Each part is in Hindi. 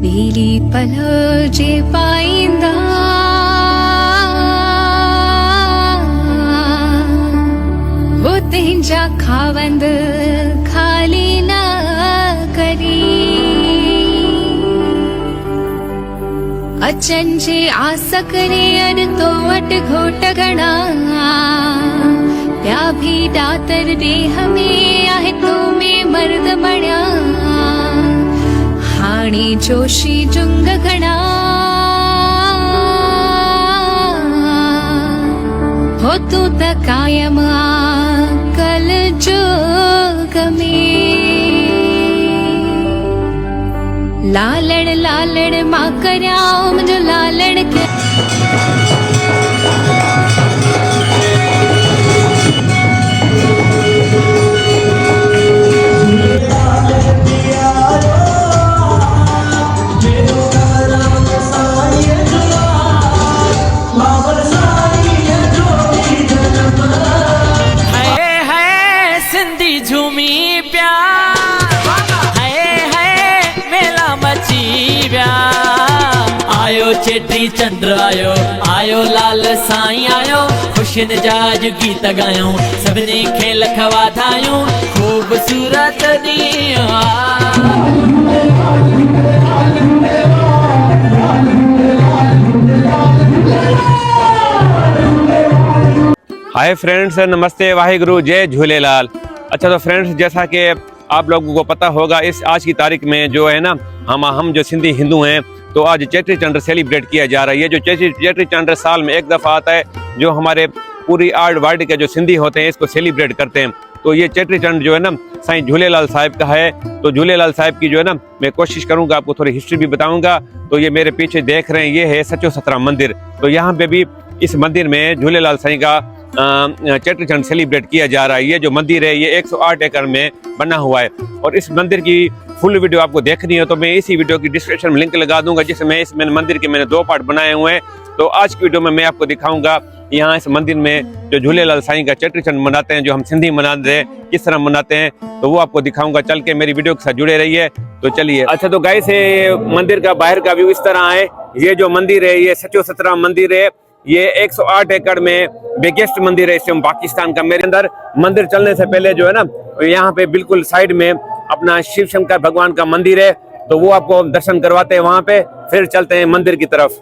लीली पल जे पाईंदा वो तेंजा खावंद खाली न करी अचन जे आस करे अर तो वट घोट घणा प्या भी डातर देह में आहे तो में मर्द बण्या हाणी जोशी जुंग घणा हो तू त कायम कल जोग में लालण लालण मां करयाओ मुझो लालण के चेटी चंद्र आयो आयो लाल साईं आयो खुशिन जाज गीत गायो सबने खेल खवा धायो खूबसूरत ॾींहुं हाय फ्रेंड्स, नमस्ते, वाहिगुरु, जय झूलेलाल। अच्छा तो फ्रेंड्स, जैसा कि आप लोगों को पता होगा, इस आज की तारीख में जो है ना, हम जो सिंधी हिंदू हैं, तो आज चेटी चंद्र सेलिब्रेट किया जा रहा है। ये जो चेटी चंद्र साल में एक दफ़ा आता है, जो हमारे पूरी आर्ड वर्ल्ड के जो सिंधी होते हैं इसको सेलिब्रेट करते हैं। तो ये चेटी चंद्र जो है ना साईं झूलेलाल साहिब का है। तो झूलेलाल साहिब की जो है ना, मैं कोशिश करूंगा आपको थोड़ी हिस्ट्री भी बताऊंगा। तो ये मेरे पीछे देख रहे हैं, ये है सचो सतरा मंदिर। तो यहाँ पे भी इस मंदिर में झूलेलाल साईं का चेटी चंद्र सेलिब्रेट किया जा रहा है। ये जो मंदिर है ये 108 एकड़ में बना हुआ है। और इस मंदिर की फुल वीडियो आपको देखनी है तो मैं इसी वीडियो की डिस्क्रिप्शन में लिंक लगा दूंगा, जिसमें इस मंदिर के मैंने 2 पार्ट बनाए हुए हैं। तो आज की वीडियो में मैं आपको दिखाऊंगा यहाँ इस मंदिर में जो झूलेलाल साईं का चेटी चंद्र मनाते हैं, जो हम सिंधी मनाते हैं, किस तरह मनाते हैं, तो वो आपको दिखाऊंगा। चल के मेरी वीडियो के साथ जुड़े रहिए। तो चलिए। अच्छा तो गाइस, ये मंदिर का बाहर का व्यू इस तरह है। ये जो मंदिर है ये सचो सतरा मंदिर है। ये 108 एकड़ में बिगेस्ट मंदिर है इस पाकिस्तान का। मेरे अंदर मंदिर चलने से पहले जो है ना, यहाँ पे बिल्कुल साइड में अपना शिव शंकर भगवान का मंदिर है, तो वो आपको दर्शन करवाते हैं वहाँ पे, फिर चलते हैं मंदिर की तरफ।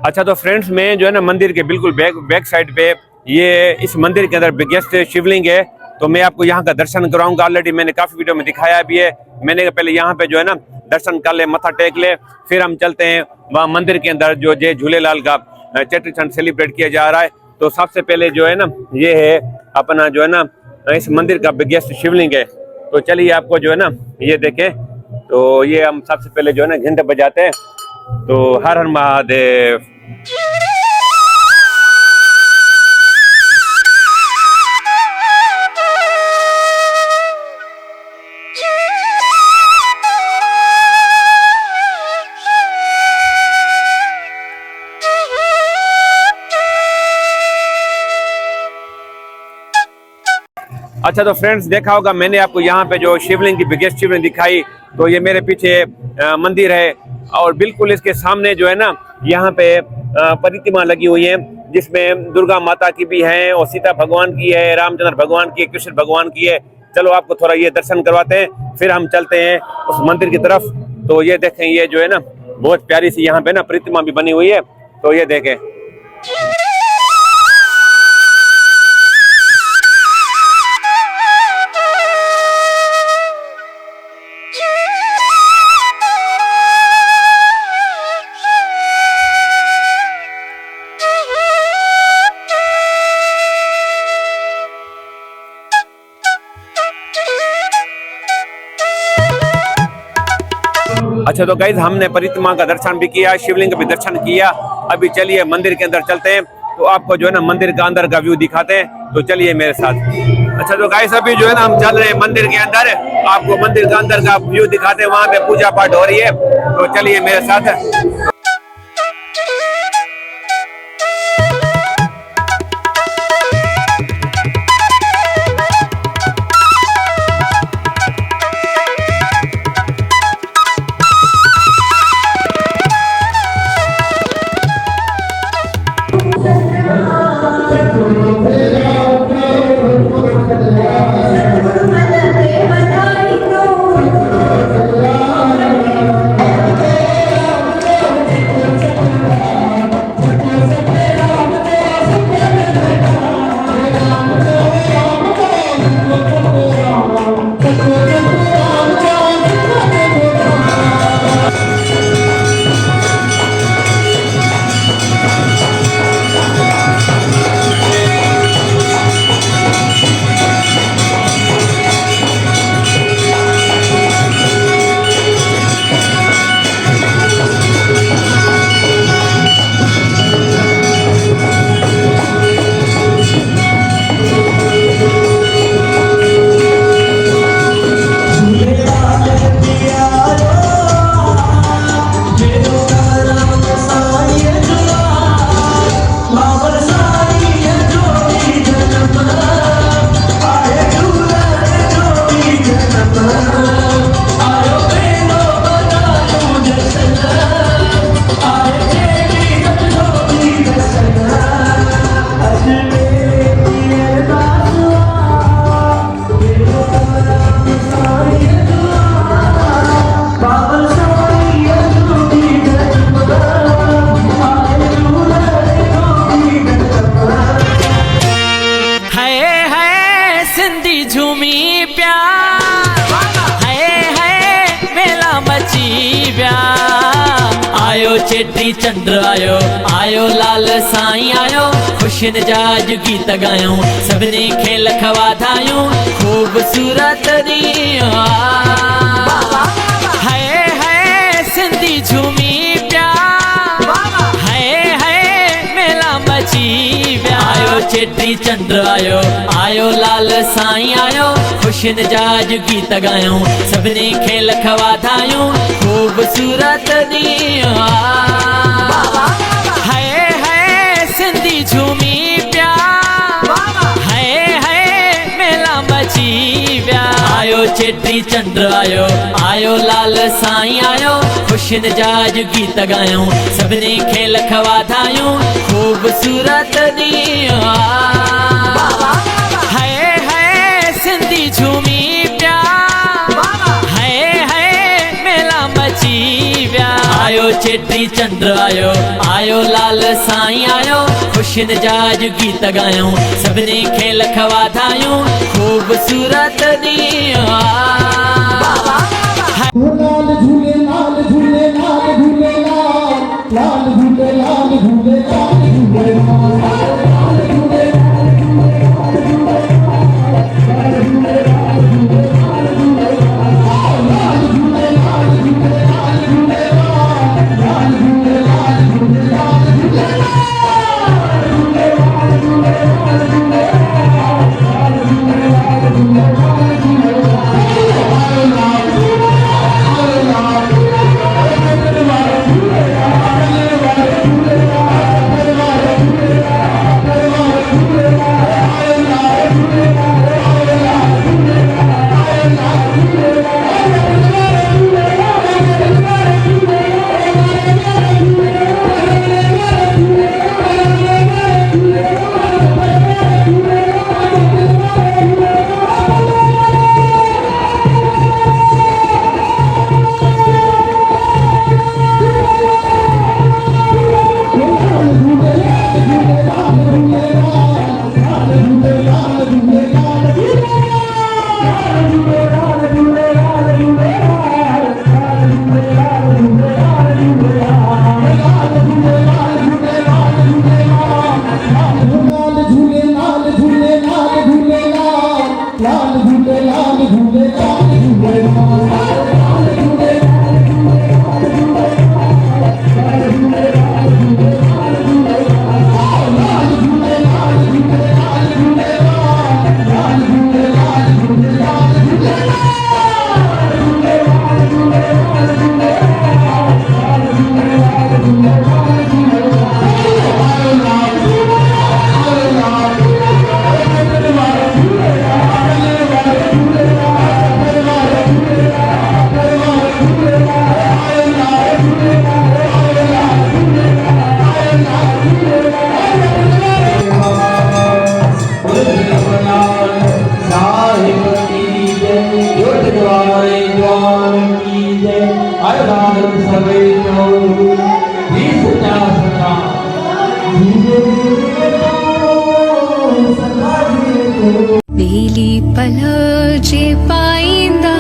अच्छा तो फ्रेंड्स, मैं जो है ना मंदिर के बिल्कुल बैक साइड पे ये इस मंदिर के अंदर बिगेस्ट शिवलिंग है, तो मैं आपको यहाँ का दर्शन कराऊंगा। ऑलरेडी मैंने काफी वीडियो में दिखाया भी है। मैंने पहले यहाँ पे जो है ना दर्शन कर ले, मत्था टेक ले, फिर हम चलते हैं वहाँ मंदिर के अंदर जो जय झूलेलाल का चेटी चंद्र सेलिब्रेट किया जा रहा है। तो सबसे पहले जो है ना ये है अपना जो है ना इस मंदिर का बिगेस्ट शिवलिंग है। तो चलिए आपको जो है ना ये देखें। तो ये हम सबसे पहले जो है ना घंटे बजाते हैं। तो हर हर महादेव। अच्छा तो फ्रेंड्स, देखा होगा मैंने आपको यहाँ पे जो शिवलिंग की बिगेस्ट शिवलिंग दिखाई। तो ये मेरे पीछे मंदिर है और बिल्कुल इसके सामने जो है ना यहाँ पे प्रतिमा लगी हुई है, जिसमें दुर्गा माता की भी है और सीता भगवान की है, रामचंद्र भगवान की है, कृष्ण भगवान की है। चलो आपको थोड़ा ये दर्शन करवाते हैं, फिर हम चलते हैं उस मंदिर की तरफ। तो ये देखें, ये जो है ना बहुत प्यारी सी यहाँ पे ना प्रतिमा भी बनी हुई है। तो ये देखें। अच्छा तो गाइस, हमने परिक्रमा का दर्शन भी किया, शिवलिंग का भी दर्शन किया। अभी चलिए मंदिर के अंदर चलते हैं, तो आपको जो है ना मंदिर का अंदर का व्यू दिखाते हैं। तो चलिए मेरे साथ। अच्छा तो गाइस, अभी जो है ना हम चल रहे हैं मंदिर के अंदर, आपको मंदिर का अंदर का व्यू दिखाते हैं। वहाँ पे पूजा पाठ हो रही है, तो चलिए मेरे साथ। चेटी चंड आयो, आयो लाल साईं आयो, खुशियुनि जा अॼु गीत ॻायूं, सभिनी खे लख वाधायूं, ख़ूबसूरत ॾींहुं हाय हाय सिंधी झूमी पिया, हाय हाय मेला मची विया। आयो चेटी चंड आयो, आयो लाल साईं आयो, खुशियुनि जा अॼु गीत ॻायूं, सभिनी खे लख वाधायूं, ख़ूबसूरत ॾींहुं हाय हाय सिंधी झूमी पिया, हाय हाय मेला मची विया। आयो चेटी चंड आयो, आयो लाल साईं आयो, खुशियुनि जा अॼु गीत ॻायूं, सभिनी खे लख वाधायूं, ख़ूबसूरत ॾींहुं हाय हाय सिंधी झूमी पिया, हाय हाय मेला मची विया। आयो चेटी चंड आयो, आयो लाल साईं आयो, खुशियुनि जा अॼु गीत ॻायूं, सभिनी खे लख वाधायूं, ख़ूबसूरत ॾींहुं लाल झूले लाल झूले लाल झूले लाल लाल झूले लाल झूले लाल झूले लाल झूले वेली पल जे पाईंदा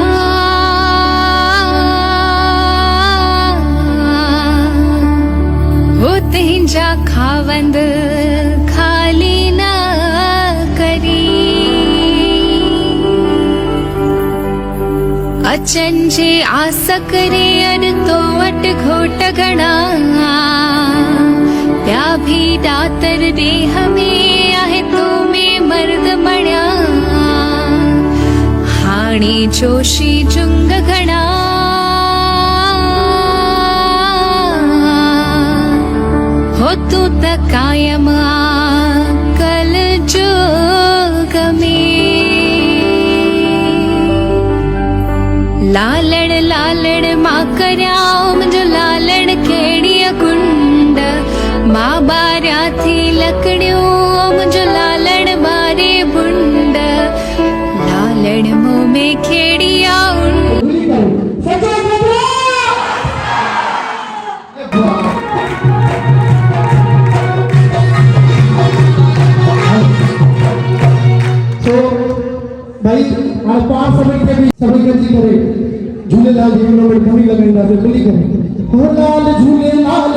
हो तंहिंजा खावंद खाली न करी अचन जे आस करे अन तो वट घोट घणा प्या भी दातर देह में आहे तो में मर्द मणिया हाणे जोशी जुंग घणा हो तू त कायम कल जोग में लालण लालण मां कर्यां मुंहिंजो लालण कहिड़ी कुंड मां ॿारियां थी लकड़ियूं मुंहिंजो लालण ॿारे बुंड लालण मुंह में खेड़ी भाई आज 5 समय के भी सभी गति करे झूलेलाल जी में पूरी लगाई ना खुली करे हो लाल झूले लाल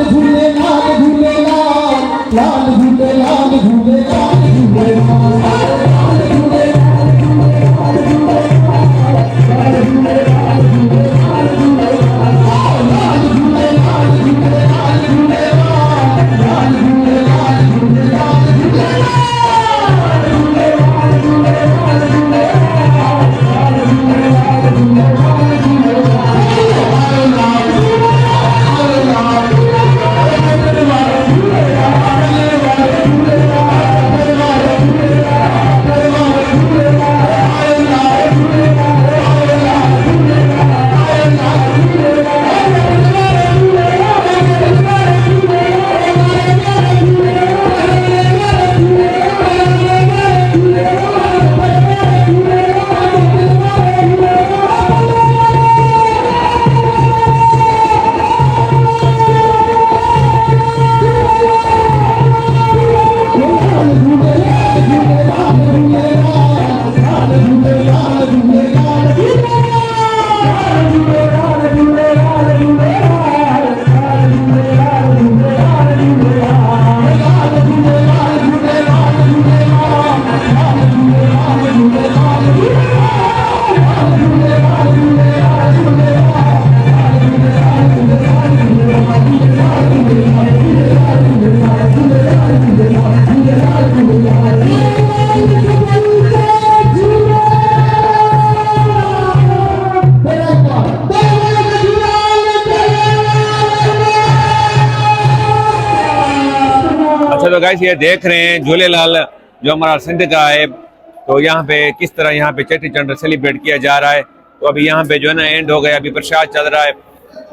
तो गाइस ये देख रहे हैं झूलेलाल जो हमारा सिंध का है, तो यहाँ पे किस तरह यहाँ पे चेटी चंड सेलिब्रेट किया जा रहा है। तो अभी यहाँ पे जो है ना एंड हो गया, अभी प्रसाद चल रहा है।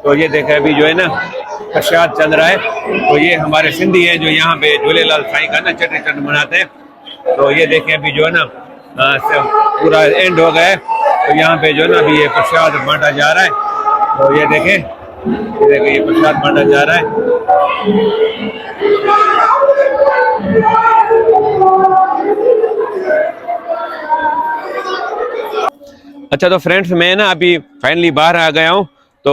तो ये देखें अभी जो है ना प्रसाद चल रहा है। तो ये हमारे सिंधी हैं जो यहाँ पे झूलेलाल साईं का ना चेटी चंड मनाते हैं। तो ये देखें अभी जो है ना पूरा एंड हो गया है। तो यहाँ पे जो है ना अभी ये प्रसाद बांटा जा रहा है। तो ये देखें ये प्रसाद बांटा जा रहा है। अच्छा तो फ्रेंड्स मैं ना अभी फाइनली बाहर आ गया हूँ। तो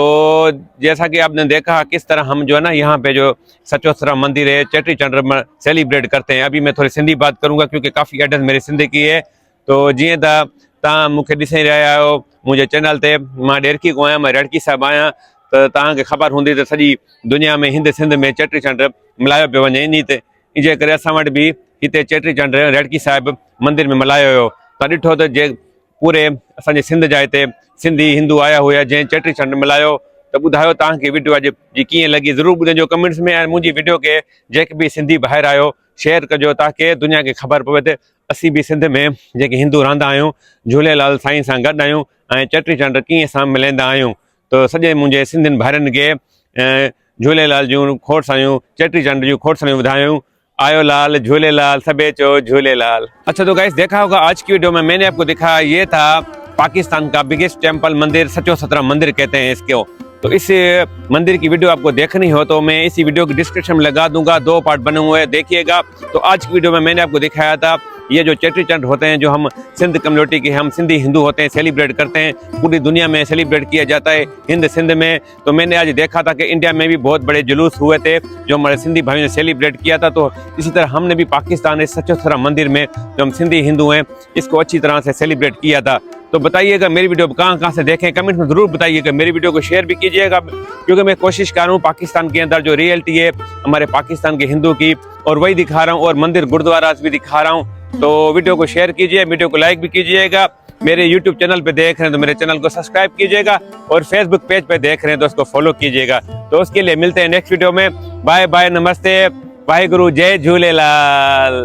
जैसा कि आपने देखा किस तरह हम जो है ना यहाँ पे जो सचोसरा मंदिर है चेटी चंड सेलिब्रेट करते हैं। अभी मैं थोड़ी सिंधी बात करूँगा क्योंकि काफ़ी एड्रेस मेरी सिंधी की है। तो जीअं त तव्हां मूंखे ॾिसी रहिया आहियो मुंहिंजे चैनल ते, मां ॾेरकी को आहियां, मां रेड़की साहिबु आहियां। त तव्हांखे ख़बर हूंदी त सॼी दुनिया में हिंद सिंध में चेटी चंड मल्हायो पियो वञे। इन जे करे असां वटि बि हिते चेटी चंड रेड़की साहिबु मंदिर में मल्हायो हुयो। त ॾिठो त जे पूरे असांजे सिंध जा हिते सिंधी हिंदू आया हुआ जंहिं चेटी चंड मल्हायो। त ॿुधायो तव्हांखे वीडियो अॼु जी कीअं लॻी, ज़रूरु ॿुधाइजो कमेंट्स में। ऐं मुंहिंजी वीडियो खे जेके बि सिंधी ॿाहिरि आयो शेयर कजो ताकी दुनिया खे ख़बर पवे त असीं बि सिंध में जेके हिंदू रहंदा आहियूं झूलेलाल साईं सां गॾु आहियूं ऐं चेटी चंड कीअं असां मिलाईंदा आहियूं। तो सॼे मुंहिंजे सिंधियुनि भाइरनि खे झूलेलाल जूं खोड़ सारियूं चेटी चंड जूं खोड़ सारियूं ॿुधायूं। आयो लाल झूलेलाल सबे चो झूलेलाल। अच्छा तो गाइस देखा होगा आज की वीडियो में मैंने आपको दिखाया ये था पाकिस्तान का बिगेस्ट टेम्पल मंदिर सचोसरा मंदिर कहते हैं इसको। तो इस मंदिर की वीडियो आपको देखनी हो तो मैं इसी वीडियो की डिस्क्रिप्शन में लगा दूंगा, 2 पार्ट बने हुए हैं, देखिएगा। तो आज की वीडियो में मैंने आपको दिखाया था ये जो चेटी चंड होते हैं जो हम सिंध कम्युनिटी के हम सिंधी हिंदू होते हैं सेलिब्रेट करते हैं, पूरी दुनिया में सेलिब्रेट किया जाता है हिंद सिंध में। तो मैंने आज देखा था कि इंडिया में भी बहुत बड़े जुलूस हुए थे जो हमारे सिंधी भाइयों ने सेलिब्रेट किया था। तो इसी तरह हमने भी पाकिस्तान इस सचोसरा मंदिर में जो हम सिंधी हिंदू हैं इसको अच्छी तरह से सेलिब्रेट किया था। तो बताइएगा मेरी वीडियो कहाँ से देखें, कमेंट में ज़रूर बताइएगा। मेरी वीडियो को शेयर भी कीजिएगा क्योंकि मैं कोशिश कर रहा हूँ पाकिस्तान के अंदर जो रियलिटी है हमारे पाकिस्तान के हिंदू की और वही दिखा रहा हूँ, और मंदिर गुरुद्वारा भी दिखा रहा हूँ। तो वीडियो को शेयर कीजिए, वीडियो को लाइक भी कीजिएगा। मेरे यूट्यूब चैनल पे देख रहे हैं तो मेरे चैनल को सब्सक्राइब कीजिएगा, और फेसबुक पेज पे देख रहे हैं तो उसको फॉलो कीजिएगा। तो उसके लिए मिलते हैं नेक्स्ट वीडियो में। बाय बाय, नमस्ते, वाहिगुरु, जय झूलेलाल।